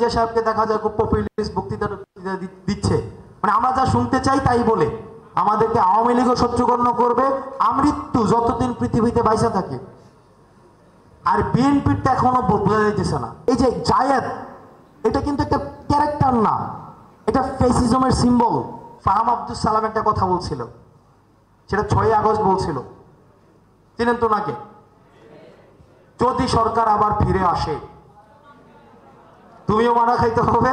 যে সাহেবকে দেখা যায় খুব পপুলিস্ট বক্তৃতা দিচ্ছে, মানে আমরা যা শুনতে চাই তাই বলে আমাদেরকে আওয়ামী লীগও শত্রুগণ্য করবে, আমৃত্যু যতদিন পৃথিবীতে বাইসা থাকে। আর বিএনপিটা এখনো বোঝা যাইতেছে না, এই যে জায়েদ এটা কিন্তু একটা ক্যারেক্টার না, এটা ফেসিজমের সিম্বল। ফাহাম আব্দুল সালাম একটা কথা বলছিল, সেটা 6 আগস্ট বলছিল, চিনেন তো নাকি? যদি সরকার আবার ফিরে আসে তুমিও মারা খাইতে হবে,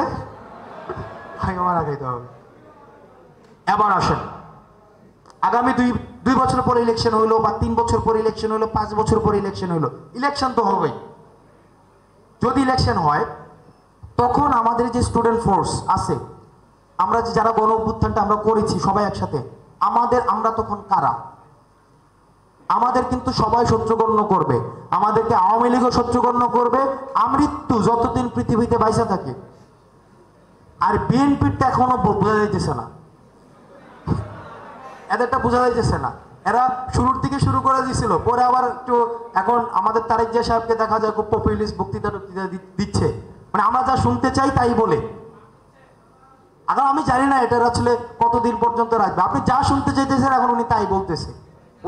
আমিও মারা খাইতে হবে। এবার আসেন, আগামী দুই বছর পরে ইলেকশন হইলো, বা 3 বছর পরে ইলেকশন হইলো, 5 বছর পরে ইলেকশন হইলো, ইলেকশন তো হবেই। যদি ইলেকশন হয় তখন আমাদের যে স্টুডেন্ট ফোর্স আছে, আমরা যে যারা গণ অভ্যুত্থানটা আমরা করেছি সবাই একসাথে, আমরা তখন কারা? আমাদের কিন্তু সবাই শত্রুগণ্য করবে, আমাদেরকে আওয়ামী লীগও শত্রুগণ্য করবে, আমৃত্যু যতদিন পৃথিবীতে বাইসা থাকে। আর বিএনপিটা এখনো বোঝা যাইতেছে না, এদেরটা বোঝা যাইতেছে না। এরা শুরুর দিকে শুরু করে দিয়েছিল, পরে আবার একটু এখন আমাদের তারেক জিয়া সাহেবকে দেখা যায় খুব পপুলিস্ট বক্তৃতা দিচ্ছে, মানে আমরা যা শুনতে চাই তাই বলে। এখন আমি জানি না এটা আসলে কতদিন পর্যন্ত রাখবে। আপনি যা শুনতে চাইতেছেন এখন উনি তাই বলতেছে।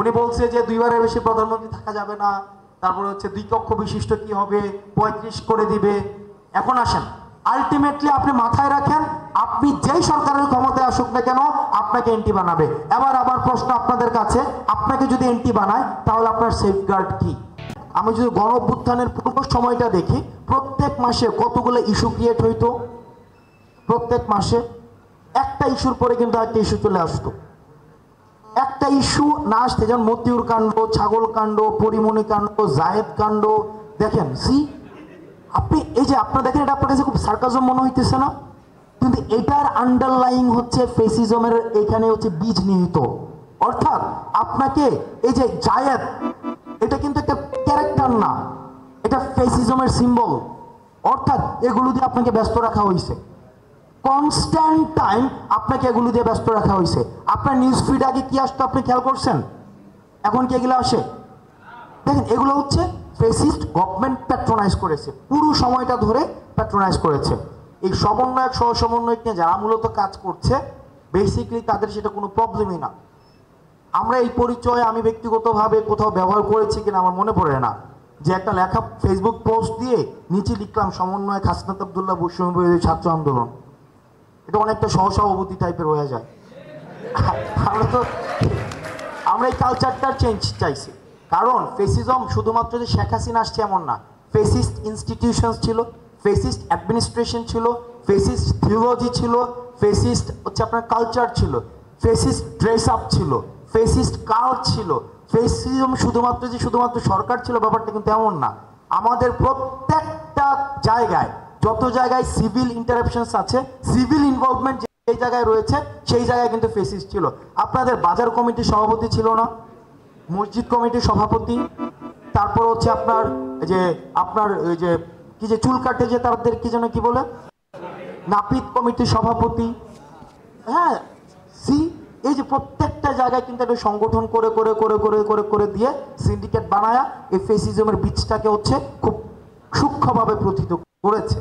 উনি বলছে যে 2বারের বেশি প্রধানমন্ত্রী থাকা যাবে না, তারপরে হচ্ছে 2 কক্ষ বিশিষ্ট কি হবে, 35 করে দিবে। এখন আসেন, আলটিমেটলি আপনি মাথায় রাখেন, আপনি যেই সরকারের ক্ষমতায় আসুক না কেন আপনাকে এন্টি বানাবে। আবার প্রশ্ন আপনাদের কাছে, আপনাকে যদি এন্টি বানায় তাহলে আপনার সেফগার্ড কি? আমি যদি গণ অভ্যুত্থানের পূর্ব সময়টা দেখি, প্রত্যেক মাসে কতগুলো ইস্যু ক্রিয়েট হইতো, প্রত্যেক মাসে একটা ইস্যুর পরে কিন্তু একটা ইস্যু চলে আসতো। একটা ইস্যু না আসতে, যেমন মতিউর কাণ্ড, ছাগল কাণ্ড, পরিমণি কাণ্ড, জায়েদ কাণ্ড, দেখেন আপনি এই যে আপনারা দেখেন, এটা আপনার কাছে খুব সার্কাজম মনে হইতেছে না? কিন্তু এটার আন্ডারলাইং হচ্ছে ফেসিজমের, এখানে হচ্ছে বীজ নিহিত। অর্থাৎ আপনাকে এই যে জায়েদ এটা কিন্তু একটা ক্যারেক্টার না, এটা ফেসিজমের সিম্বল। অর্থাৎ এগুলো দিয়ে আপনাকে ব্যস্ত রাখা হয়েছে, কনস্ট্যান্ট টাইম আপনাকে এগুলো দিয়ে ব্যস্ত রাখা হয়েছে। আপনার নিউজ ফিড আগে কি আসতো আপনি খেয়াল করছেন? এখন কি এগুলো আসে? দেখেন, এগুলো হচ্ছে ফেসিস্ট গভর্নমেন্ট প্যাট্রোনাইজ করেছে, পুরো সময়টা ধরে প্যাট্রোনাইজ করেছে। এই সমন্বয়ক সহ সমন্বয়ক নিয়ে যারা মূলত কাজ করছে, বেসিক্যালি তাদের সেটা কোনো প্রবলেমই না। আমরা এই পরিচয় আমি ব্যক্তিগতভাবে কোথাও ব্যবহার করেছি কিনা আমার মনে পড়ে না, যে একটা লেখা ফেসবুক পোস্ট দিয়ে নিচে লিখলাম সমন্বয়ক হাসনাত আব্দুল্লাহ বৈষম্য বিরোধী ছাত্র আন্দোলন। এটা অনেকটা সহসভাপতি টাইপের হয়ে যায়। আমরা এই কালচারটার চেঞ্জ চাইছি, কারণ ফেসিজম শুধুমাত্র যে শেখ হাসিনা আসছে এমন না। ফেসিস্ট ইনস্টিটিউশনস ছিল, ফেসিস্ট অ্যাডমিনিস্ট্রেশন ছিল, ফেসিস্ট থিওলজি ছিল, ফেসিস্ট হচ্ছে আপনার কালচার ছিল, ফেসিস্ট ড্রেস আপ ছিল, ফেসিস্ট কালচার ছিল। ফেসিজম শুধুমাত্র সরকার ছিল, ব্যাপারটা কিন্তু এমন না। আমাদের প্রত্যেকটা জায়গায়, যত জায়গায় সিভিল ইন্টারাপশনস আছে, সিভিল ইনভলভমেন্ট যেই জায়গায় রয়েছে সেই জায়গায় কিন্তু ফেসিস্ট ছিল। আপনাদের বাজার কমিটির সভাপতি ছিল না, মসজিদ কমিটির সভাপতি, তারপর হচ্ছে আপনার ওই যে কি যে চুল কাটে যে তাদের কি যেন কি বলে, নাপিত কমিটির সভাপতি। হ্যাঁ, এই যে প্রত্যেকটা জায়গায় কিন্তু একটা সংগঠন করে করে করে করে করে করে দিয়ে সিন্ডিকেট বানায়া এই ফেসিজমের বীজটাকে হচ্ছে খুব সূক্ষ্মভাবে প্রথিত করেছে।